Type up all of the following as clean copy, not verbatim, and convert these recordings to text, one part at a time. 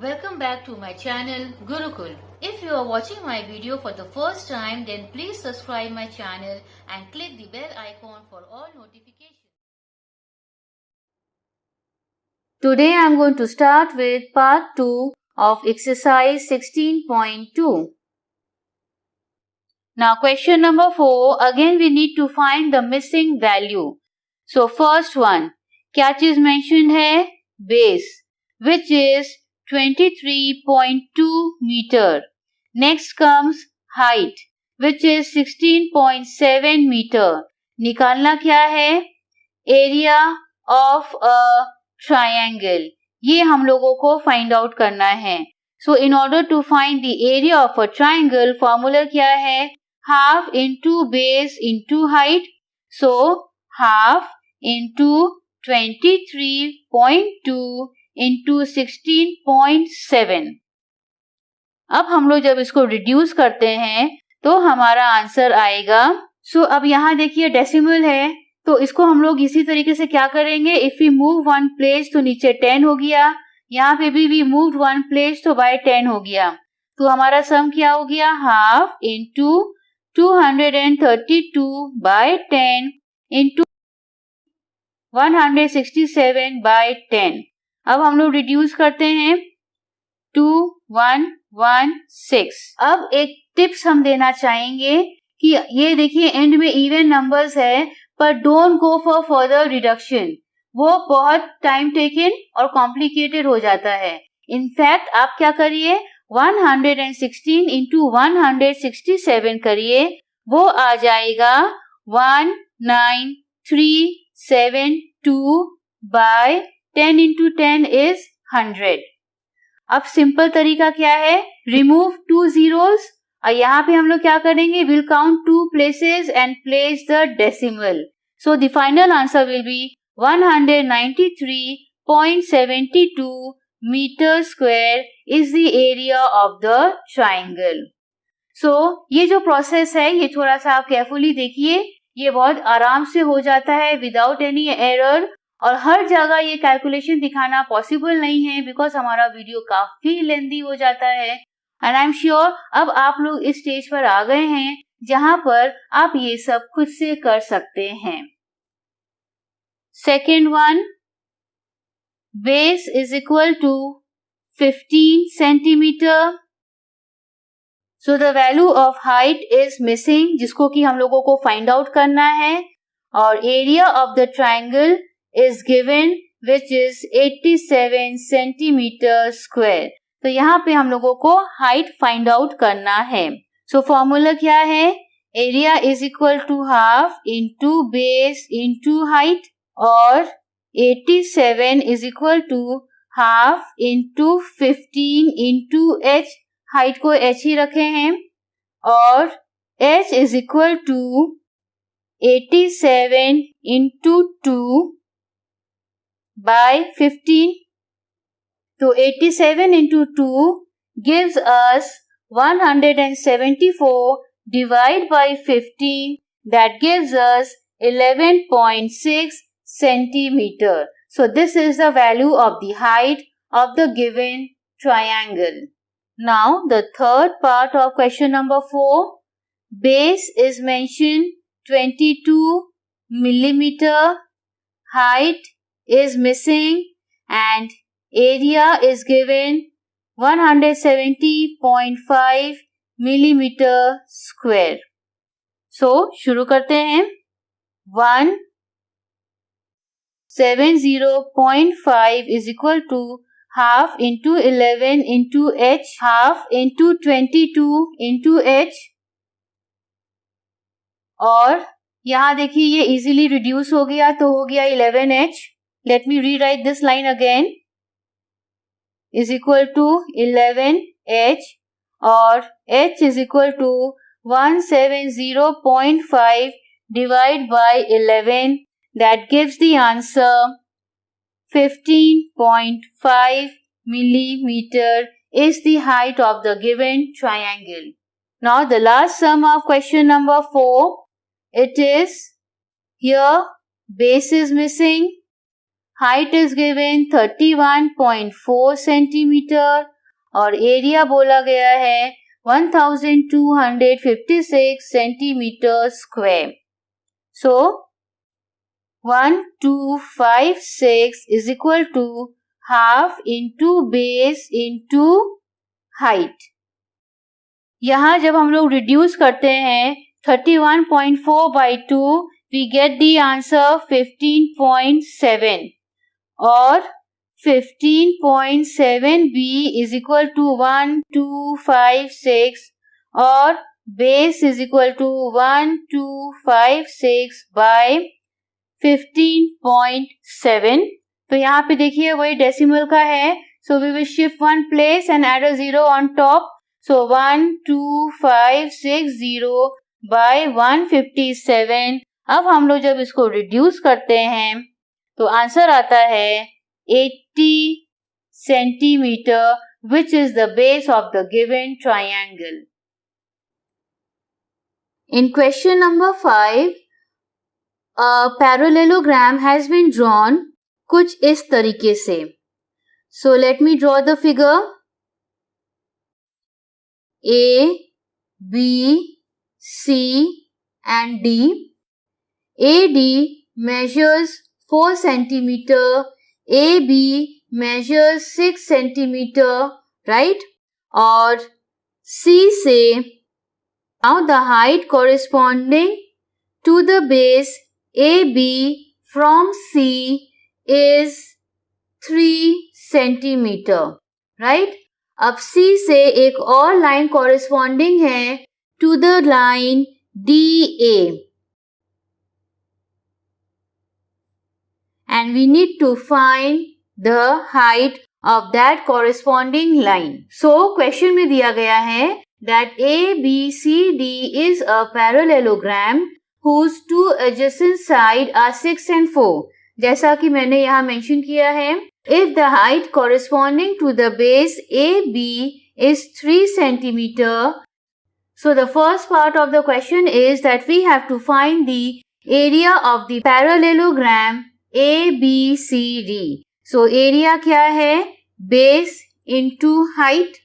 Welcome back to my channel Gurukul. If you are watching my video for the first time, then please subscribe my channel and click the bell icon for all notifications. Today I am going to start with part 2 of exercise 16.2. Now question number 4, again we need to find the missing value. So first one, क्या चीज mentioned है? Base, which is 23.2 meter. Next comes height, which is 16.7 meter. निकालना क्या है? Area of a triangle. ये हम लोगों को find out करना है. So in order to find the area of a triangle, formula क्या है? Half into base into height. So half into 23.2 into 16.7. अब हम लोग जब इसको रिड्यूस करते हैं तो हमारा आंसर आएगा. सो अब यहाँ देखिए डेसिमल है तो इसको हम लोग इसी तरीके से क्या करेंगे? If we move one place तो नीचे 10 हो गया, यहाँ पे भी वी मूव वन प्लेस तो बाय 10 हो गया. तो हमारा सम क्या हो गया? Half into 232 by 10 into 167 by 10. अब हम लोग रिड्यूस करते हैं 2116. अब एक टिप्स हम देना चाहेंगे कि ये देखिए एंड में इवन नंबर्स है पर don't go for further reduction. वो बहुत टाइम टेकन और कॉम्प्लिकेटेड हो जाता है. इनफैक्ट आप क्या करिए 116 इंटू 167 करिए, वो आ जाएगा 19,372 बाय 10 into 10 is 100. अब सिंपल तरीका क्या है? रिमूव 2 zeros और यहाँ पे हम लोग क्या करेंगे? Will count 2 places and place the decimal. So the final answer will be 193.72 meter square is the area of the triangle. So ये जो प्रोसेस है ये थोड़ा सा आप केयरफुली देखिए, ये बहुत आराम से हो जाता है विदाउट एनी एरर. और हर जगह ये कैलकुलेशन दिखाना पॉसिबल नहीं है बिकॉज हमारा वीडियो काफी लेंदी हो जाता है. एंड आई एम श्योर अब आप लोग इस स्टेज पर आ गए हैं जहां पर आप ये सब खुद से कर सकते हैं. Second one, base is equal to 15 centimetre. So the value of height is missing, जिसको कि हम लोगों को फाइंड आउट करना है. और area of the triangle is given which is 87 centimeter square. तो यहाँ पे हम लोगों को हाइट फाइंड आउट करना है. सो फॉर्मूला क्या है? Area is equal to half into base into height और 87 is equal to half into 15 into H. Height को एच ही रखे हैं और H is equal to 87 into 2 by 15. So 87 into 2 gives us 174 divided by 15, that gives us 11.6 centimeter. So this is the value of the height of the given triangle. Now the third part of question number 4, base is mentioned 22 millimeter, height is missing and area is given 170.5 millimeter square. So शुरू करते हैं. 170.5 is equal to half into 11 into h, half into 22 into h. और यहाँ देखिए ये easily reduce हो गया तो हो गया 11h. Let me rewrite this line again. Is equal to 11h or h is equal to 170.5 divided by 11. That gives the answer 15.5 millimeter is the height of the given triangle. Now the last sum of question number 4. It is here base is missing. Height is given 31.4 centimetre और area बोला गया है 1256 centimetre square. So 1256 is equal to half into base into height. यहाँ जब हम लोग reduce करते हैं 31.4 by 2 we get the answer 15.7 और 15.7b is equal to 1256 और base is equal to 1256 by 15.7. तो यहाँ पे देखिए वही डेसिमल का है. So we will shift one place and add a zero on top. So 12560 by 157. अब हम लोग जब इसको रिड्यूस करते हैं तो आंसर आता है 80 centimetre which is the base of the given triangle. In question number 5, a parallelogram has been drawn कुछ इस तरीके से. So let me draw the figure. A, B, C and D. AD measures 4 centimeter, AB measures 6 centimeter, right? और C से now the height corresponding to the base AB from C is 3 centimeter, right? अब C से एक और line corresponding है to the line DA. And we need to find the height of that corresponding line. So question में दिया गया है that ABCD is a parallelogram whose two adjacent sides are 6 and 4. जैसा कि मैंने यहाँ मेंशन किया है, if the height corresponding to the base AB is 3 centimeter, so the first part of the question is that we have to find the area of the parallelogram ABCD. So area क्या है? Base into height.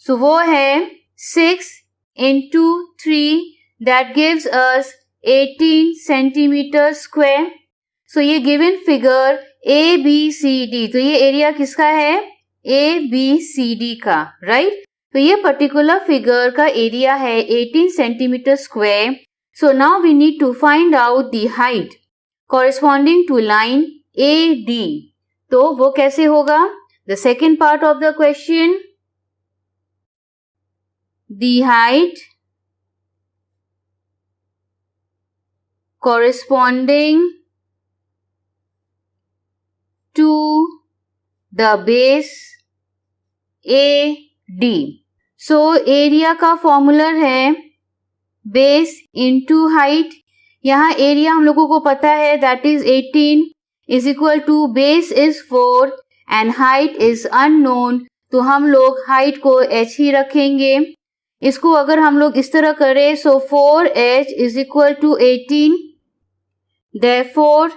So वो है 6 into 3 that gives us 18 centimeter square. So ये given figure ABCD. तो ये area किसका है? ABCD का, right? तो ये particular figure का एरिया है 18 centimeter square. So now we need to find out the height corresponding to line AD. तो वो कैसे होगा? The second part of the question, the height corresponding to the base AD. So area का formula है base into height. यहाँ area हम लोगों को पता है that is 18 is equal to base is 4 and height is unknown. तो हम लोग height को h ही रखेंगे. इसको अगर हम लोग इस तरह करें so 4h is equal to 18. Therefore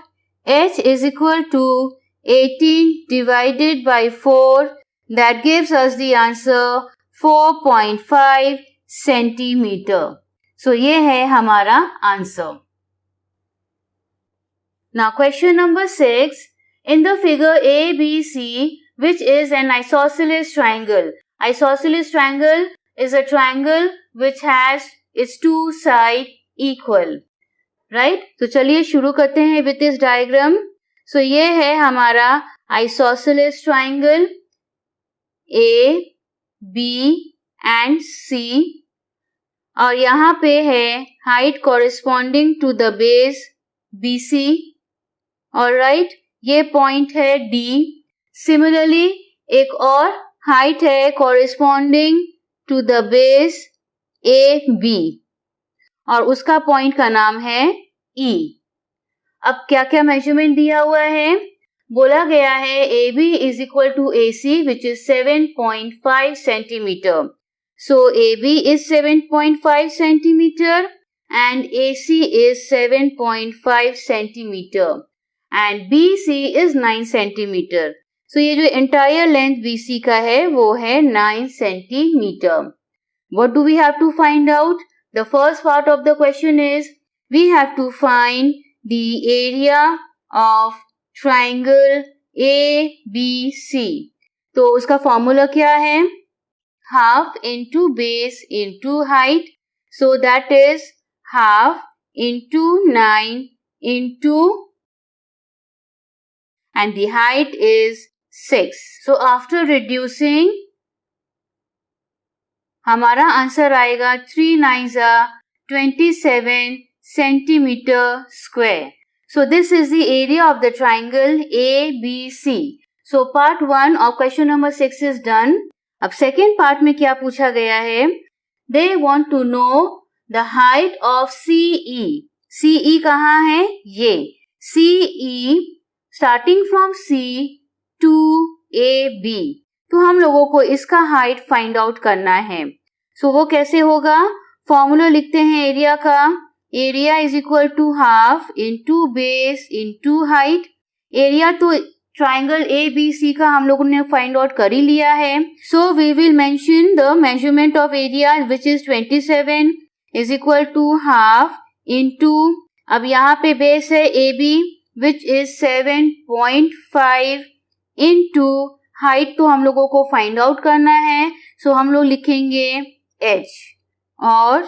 h is equal to 18 divided by 4. That gives us the answer 4.5 centimeter. So ये है हमारा answer. Now question number 6. In the figure ABC, which is an isosceles triangle. Isosceles triangle is a triangle which has its two sides equal. Right? तो चलिए शुरू करते हैं with this diagram. So ये है हमारा isosceles triangle A, B and C. और यहाँ पे है height corresponding to the base BC. Alright, ये point है D. Similarly, एक और height है corresponding to the base AB. और उसका point का नाम है E. अब क्या क्या measurement दिया हुआ है? बोला गया है AB is equal to AC which is 7.5 centimeter. So AB is 7.5 centimeter and AC is 7.5 centimeter. and BC is 9 centimeter. So ये जो entire length BC का है वो है 9 centimeter. What do we have to find out? The first part of the question is we have to find the area of triangle ABC. तो उसका formula क्या है? Half into base into height. So that is half into 9 into, and the height is 6. So after reducing हमारा answer आएगा 3 9s are 27 centimeter square. So this is the area of the triangle ABC. So part 1 of question number 6 is done. अब second part में क्या पूछा गया है? They want to know the height of CE. CE कहाँ है? ये CE starting from C to AB. तो हम लोगों को इसका हाइट फाइंड आउट करना है. सो वो कैसे होगा? फॉर्मूला लिखते हैं एरिया का. Area is equal to half into base into height. Area तो ट्राइंगल ABC का हम लोगों ने फाइंड आउट कर ही लिया है. So we will mention the measurement of area which is 27 is equal to half into, अब यहाँ पे बेस है AB which is 7.5 into height तो हम लोगों को फाइंड आउट करना है. सो हम लोग लिखेंगे h और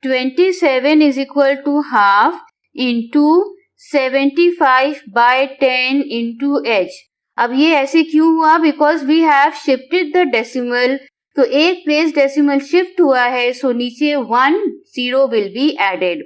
27 is equal to half into 75/10 into h. अब ये ऐसे क्यों हुआ? Because we have shifted the decimal. तो एक प्लेस डेसिमल शिफ्ट हुआ है, सो नीचे 1 0 विल बी एडेड.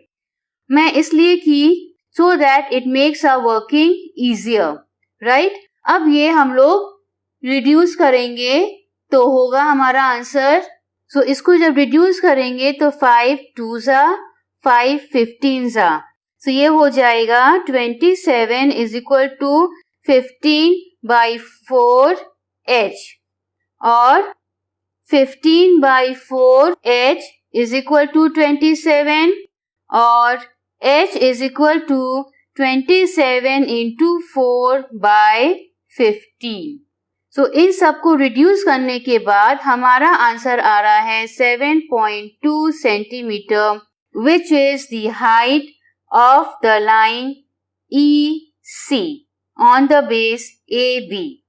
मैं इसलिए की so that it makes our working easier, right. अब ये हम लोग रिड्यूस करेंगे तो होगा हमारा आंसर. सो इसको जब रिड्यूस करेंगे तो 5 2s are 5 15s are. सो ये हो जाएगा 27 इज इक्वल टू 15/4h और 15/4h इज इक्वल टू 27 और h is equal to 27 into 4/15. So इन सबको रिड्यूस करने के बाद हमारा आंसर आ रहा है 7.2 centimetre which is the height of the line EC on the base AB.